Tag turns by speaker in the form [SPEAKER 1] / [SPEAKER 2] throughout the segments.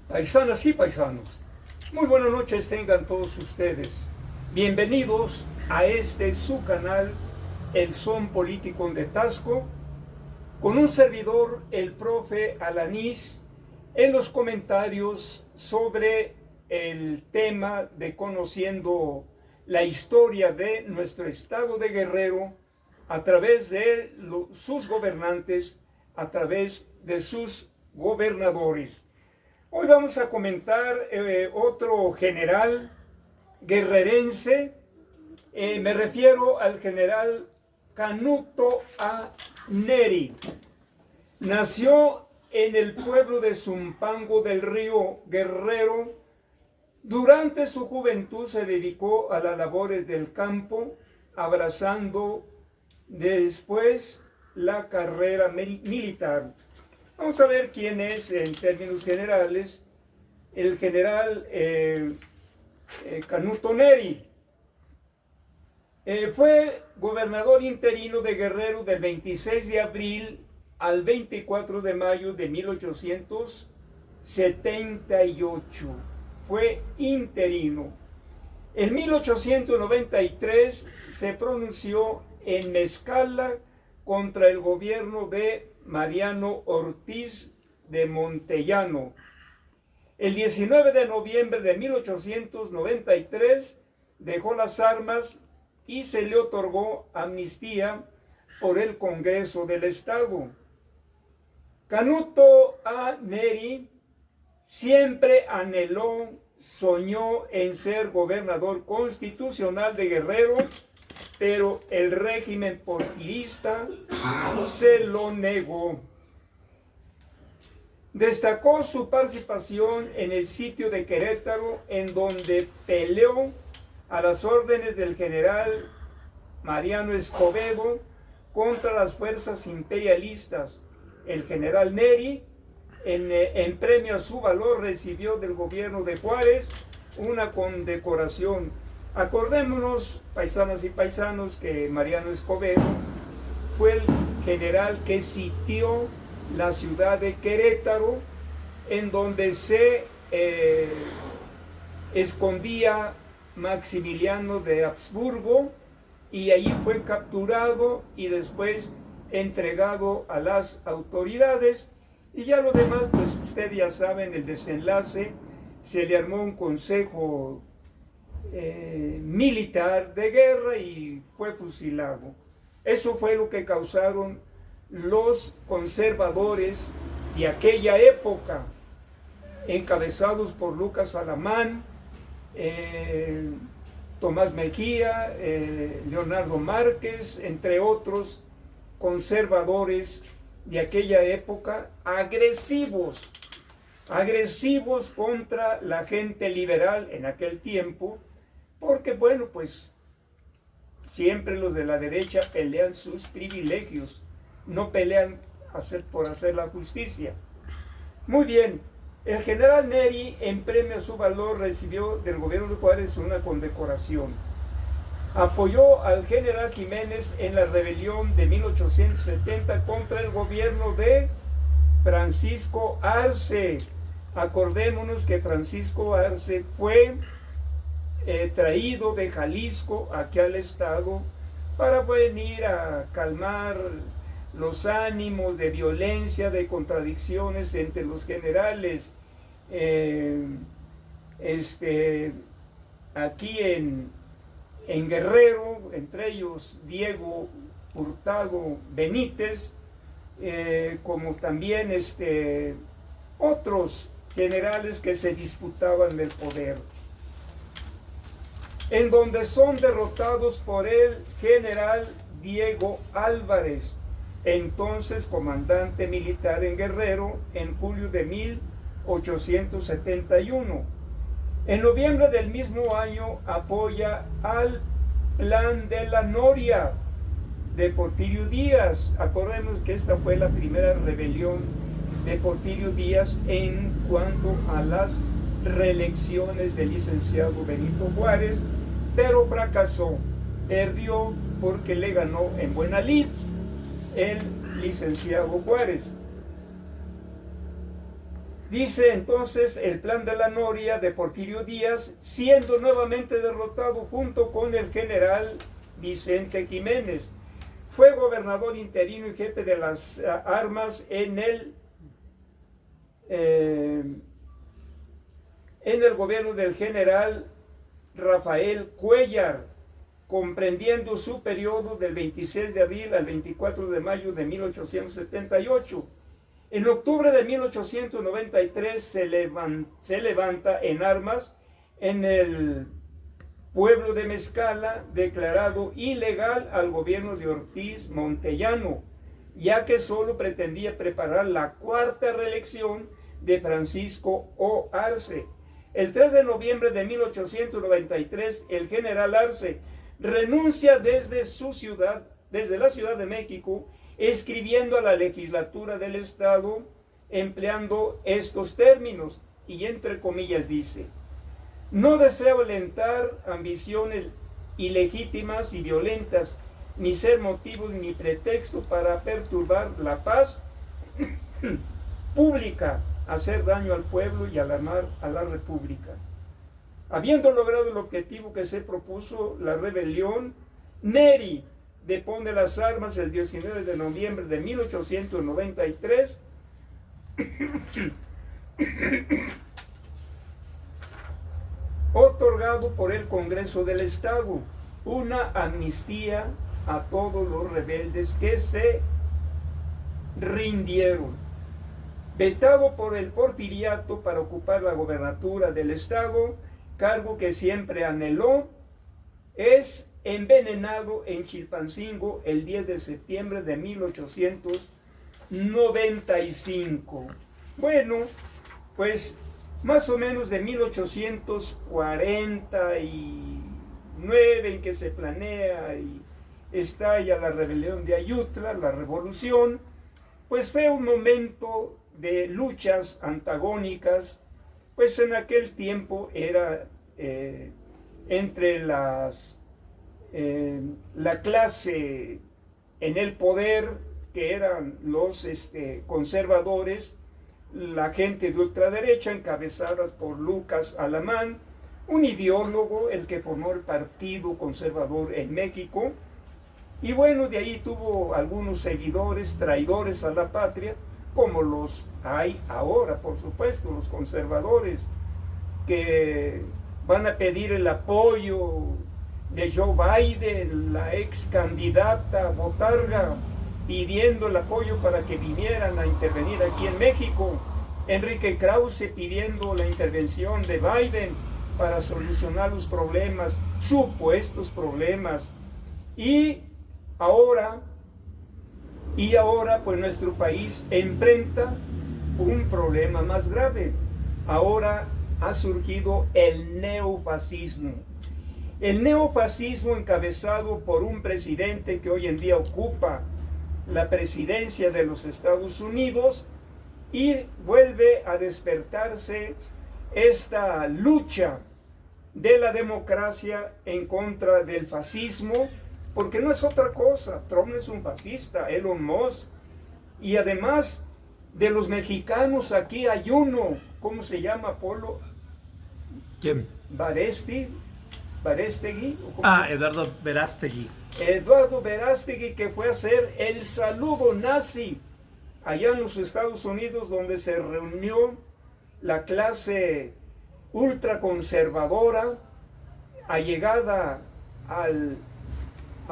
[SPEAKER 1] Paisanas y paisanos, muy buenas noches tengan todos ustedes. Bienvenidos a este su canal, El Son Político de Tasco, con un servidor, el profe Alanís, en los comentarios sobre el tema de conociendo la historia de nuestro estado de Guerrero a través de sus gobernantes, a través de sus gobernadores. Hoy vamos a comentar otro general guerrerense. Me refiero al general Canuto A. Neri. Nació en el pueblo de Zumpango del Río Guerrero. Durante su juventud se dedicó a las labores del campo, abrazando después la carrera militar. Vamos a ver quién es, en términos generales, el general Canuto Neri. Fue gobernador interino de Guerrero del 26 de abril al 24 de mayo de 1878. Fue interino. En 1893 se pronunció en Mezcala contra el gobierno de Mariano Ortiz de Montellano. El 19 de noviembre de 1893 dejó las armas y se le otorgó amnistía por el Congreso del Estado. Canuto A. Neri siempre anheló, soñó en ser gobernador constitucional de Guerrero, pero el régimen porfirista se lo negó. Destacó su participación en el sitio de Querétaro, en donde peleó a las órdenes del general Mariano Escobedo contra las fuerzas imperialistas. El general Neri, en premio a su valor, recibió del gobierno de Juárez una condecoración. Acordémonos, paisanas y paisanos, que Mariano Escobedo fue el general que sitió la ciudad de Querétaro, en donde se escondía Maximiliano de Habsburgo, y allí fue capturado y después entregado a las autoridades. Y ya lo demás, pues ustedes ya saben el desenlace. Se le armó un consejo militar de guerra y fue fusilado. Eso fue lo que causaron los conservadores de aquella época, encabezados por Lucas Alamán, Tomás Mejía, Leonardo Márquez, entre otros conservadores de aquella época, agresivos contra la gente liberal en aquel tiempo, porque bueno, pues siempre los de la derecha pelean sus privilegios, no pelean por hacer la justicia. Muy bien, el general Neri, en premio a su valor, recibió del gobierno de Juárez una condecoración. Apoyó al general Jiménez en la rebelión de 1870 contra el gobierno de Francisco Arce. Acordémonos que Francisco Arce fue traído de Jalisco aquí al estado para venir a calmar los ánimos de violencia, de contradicciones entre los generales aquí en Guerrero, entre ellos Diego Hurtado Benítez, como también otros generales que se disputaban el poder, en donde son derrotados por el general Diego Álvarez, entonces comandante militar en Guerrero, en julio de 1871. En noviembre del mismo año apoya al Plan de la Noria de Porfirio Díaz. Acordemos que esta fue la primera rebelión de Porfirio Díaz en cuanto a las reelecciones del licenciado Benito Juárez, pero fracasó, perdió porque le ganó en buena lid el licenciado Juárez. Dice entonces el plan de la Noria de Porfirio Díaz, siendo nuevamente derrotado junto con el general Vicente Jiménez. Fue gobernador interino y jefe de las armas en el gobierno del general Rafael Cuéllar, comprendiendo su periodo del 26 de abril al 24 de mayo de 1878. En octubre de 1893 se levanta en armas en el pueblo de Mezcala, declarado ilegal al gobierno de Ortiz Montellano, ya que solo pretendía preparar la cuarta reelección de Francisco O. Arce. El 3 de noviembre de 1893, el general Arce renuncia desde la Ciudad de México, escribiendo a la legislatura del Estado, empleando estos términos, y entre comillas dice: no deseo alentar ambiciones ilegítimas y violentas, ni ser motivo ni pretexto para perturbar la paz pública, hacer daño al pueblo y alarmar a la república. Habiendo logrado el objetivo que se propuso la rebelión, Neri depone las armas el 19 de noviembre de 1893 otorgado por el Congreso del Estado una amnistía a todos los rebeldes que se rindieron. Vetado por el porfiriato para ocupar la gobernatura del Estado, cargo que siempre anheló, es envenenado en Chilpancingo el 10 de septiembre de 1895. Bueno, pues más o menos de 1849 en que se planea y estalla la rebelión de Ayutla, la revolución, pues fue un momento de luchas antagónicas, pues en aquel tiempo era entre la clase en el poder, que eran los conservadores, la gente de ultraderecha encabezadas por Lucas Alamán, un ideólogo, el que formó el Partido Conservador en México, y bueno, de ahí tuvo algunos seguidores, traidores a la patria, como los hay ahora, por supuesto, los conservadores, que van a pedir el apoyo de Joe Biden, la ex candidata botarga, pidiendo el apoyo para que vinieran a intervenir aquí en México. Enrique Krause pidiendo la intervención de Biden para solucionar los problemas, supuestos problemas. Y ahora pues nuestro país enfrenta un problema más grave. Ahora ha surgido el neofascismo. El neofascismo encabezado por un presidente que hoy en día ocupa la presidencia de los Estados Unidos, y vuelve a despertarse esta lucha de la democracia en contra del fascismo, porque no es otra cosa. Trump es un fascista, Elon Musk, y además de los mexicanos aquí hay uno, ¿cómo se llama, Polo?
[SPEAKER 2] ¿Quién?
[SPEAKER 1] Verástegui.
[SPEAKER 2] Eduardo Verástegui.
[SPEAKER 1] Eduardo Verástegui, que fue a hacer el saludo nazi allá en los Estados Unidos, donde se reunió la clase ultraconservadora allegada a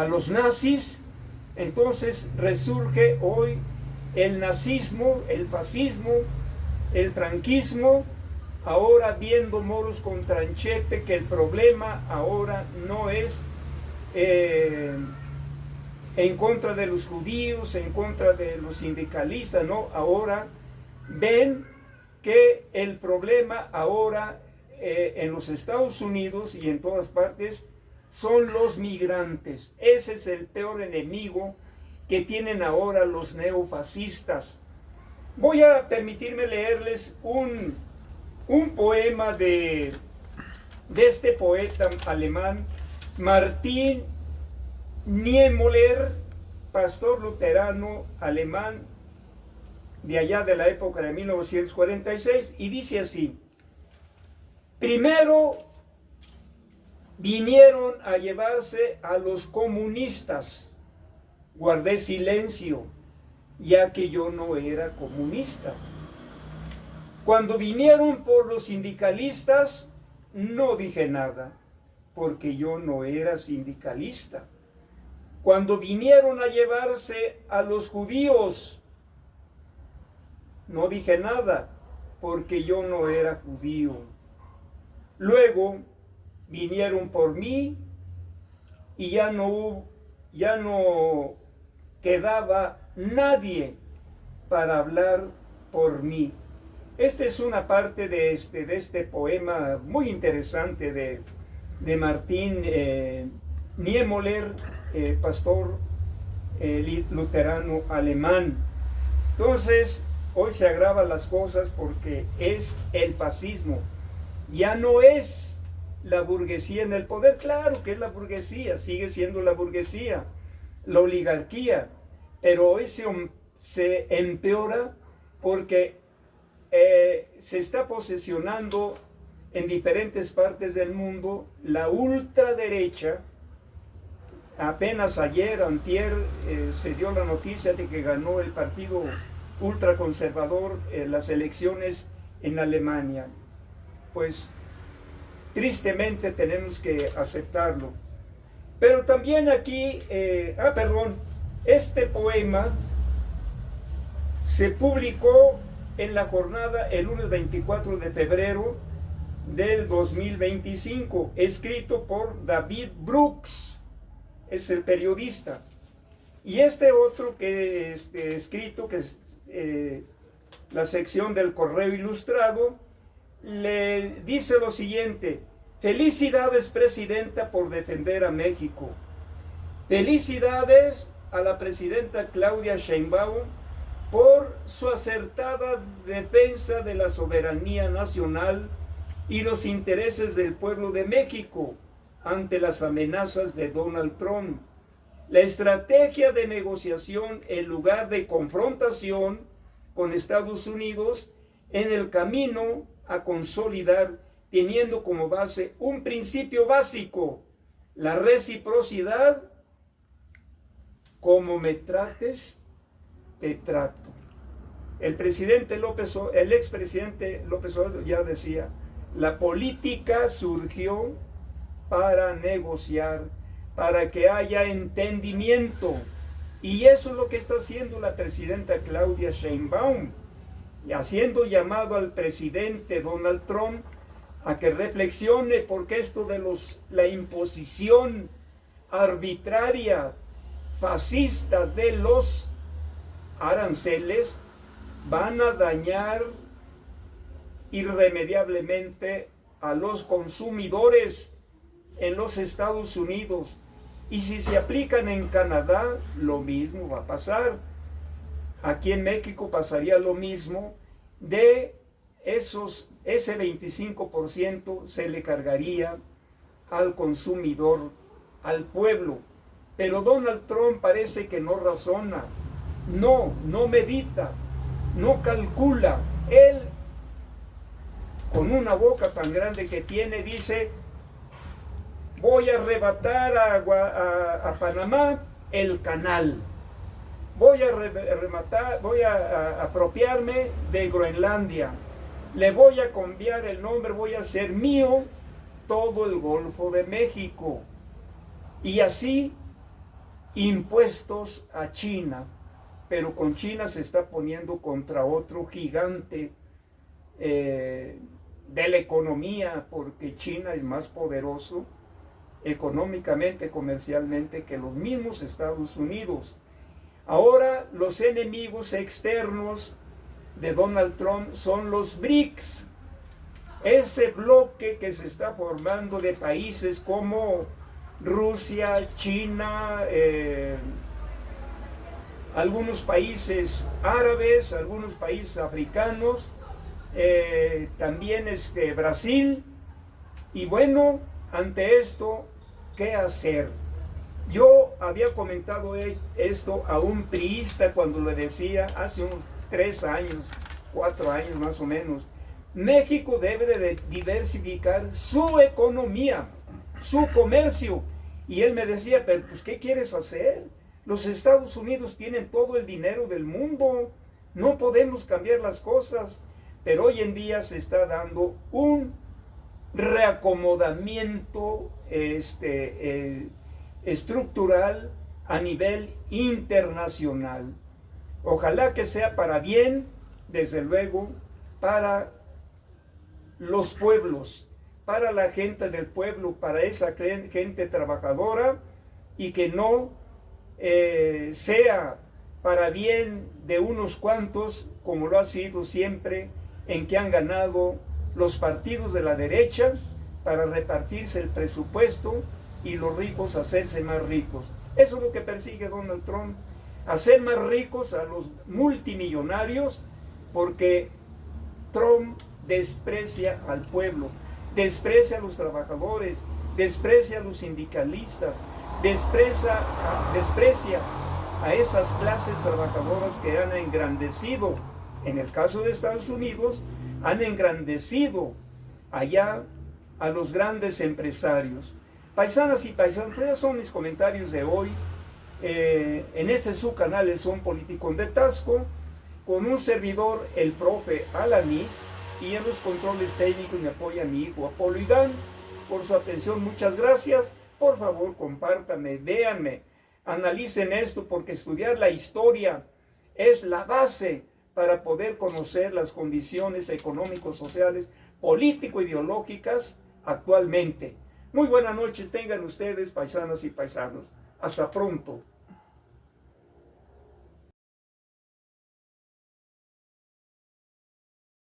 [SPEAKER 1] los nazis. Entonces resurge hoy el nazismo, el fascismo, el franquismo, ahora viendo moros con tranchete, que el problema ahora no es en contra de los judíos, en contra de los sindicalistas, no, ahora ven que el problema ahora en los Estados Unidos y en todas partes son los migrantes. Ese es el peor enemigo que tienen ahora los neofascistas. Voy a permitirme leerles un poema de este poeta alemán, Martin Niemöller, pastor luterano alemán, de allá de la época de 1946, y dice así: primero vinieron a llevarse a los comunistas, guardé silencio, ya que yo no era comunista. Cuando vinieron por los sindicalistas, no dije nada, porque yo no era sindicalista. Cuando vinieron a llevarse a los judíos, no dije nada, porque yo no era judío. Luego vinieron por mí y ya no quedaba nadie para hablar por mí. Esta es una parte de este poema muy interesante de Martín Niemöller, pastor luterano alemán. Entonces, hoy se agravan las cosas porque es el fascismo. Ya no es la burguesía en el poder. Claro que es la burguesía, sigue siendo la burguesía, la oligarquía, pero hoy se empeora porque se está posesionando en diferentes partes del mundo la ultraderecha. Apenas ayer, antier, se dio la noticia de que ganó el partido ultraconservador las elecciones en Alemania. Pues tristemente tenemos que aceptarlo. Pero también aquí, este poema se publicó en la jornada el lunes 24 de febrero del 2025, escrito por David Brooks, es el periodista. Y este otro que escrito, que es la sección del Correo Ilustrado, le dice lo siguiente: felicidades, presidenta, por defender a México. Felicidades a la presidenta Claudia Sheinbaum por su acertada defensa de la soberanía nacional y los intereses del pueblo de México ante las amenazas de Donald Trump. La estrategia de negociación en lugar de confrontación con Estados Unidos en el camino a consolidar, teniendo como base un principio básico: la reciprocidad. Como me trates, te trato. El expresidente López Obrador ya decía: la política surgió para negociar, para que haya entendimiento, y eso es lo que está haciendo la presidenta Claudia Sheinbaum, y haciendo llamado al presidente Donald Trump a que reflexione, porque esto de la imposición arbitraria, fascista de los aranceles van a dañar irremediablemente a los consumidores en los Estados Unidos. Y si se aplican en Canadá, lo mismo va a pasar. Aquí en México pasaría lo mismo. De ese 25% se le cargaría al consumidor, al pueblo. Pero Donald Trump parece que no razona, no medita, no calcula. Él, con una boca tan grande que tiene, dice: voy a arrebatar a Panamá el canal, voy a apropiarme de Groenlandia, le voy a cambiar el nombre, voy a hacer mío todo el Golfo de México. Y así impuestos a China, pero con China se está poniendo contra otro gigante de la economía, porque China es más poderoso económicamente, comercialmente, que los mismos Estados Unidos. Ahora los enemigos externos de Donald Trump son los BRICS, ese bloque que se está formando de países como Rusia, China, algunos países árabes, algunos países africanos, también Brasil. Y bueno, ante esto, ¿qué hacer? Yo había comentado esto a un priista cuando le decía hace 3 años, 4 años más o menos. México debe de diversificar su economía, su comercio. Y él me decía, pero pues, ¿qué quieres hacer? Los Estados Unidos tienen todo el dinero del mundo, no podemos cambiar las cosas. Pero hoy en día se está dando un reacomodamiento estructural a nivel internacional. Ojalá que sea para bien, desde luego, para los pueblos, para la gente del pueblo, para esa gente trabajadora, y que no sea para bien de unos cuantos, como lo ha sido siempre, en que han ganado los partidos de la derecha para repartirse el presupuesto y los ricos hacerse más ricos. Eso es lo que persigue Donald Trump, hacer más ricos a los multimillonarios, porque Trump desprecia al pueblo, desprecia a los trabajadores, desprecia a los sindicalistas, desprecia a esas clases trabajadoras que han engrandecido, en el caso de Estados Unidos, han engrandecido allá a los grandes empresarios. Paisanas y paisanos, esos son mis comentarios de hoy, en este su canal, El Son Político de Tasco, con un servidor, el profe Alanis, y en los controles técnicos me apoya mi hijo Apolo Idán. Por su atención, muchas gracias. Por favor, compártanme, véanme, analicen esto, porque estudiar la historia es la base para poder conocer las condiciones económicos, sociales, político-ideológicas actualmente. Muy buenas noches tengan ustedes, paisanas y paisanos. Hasta pronto.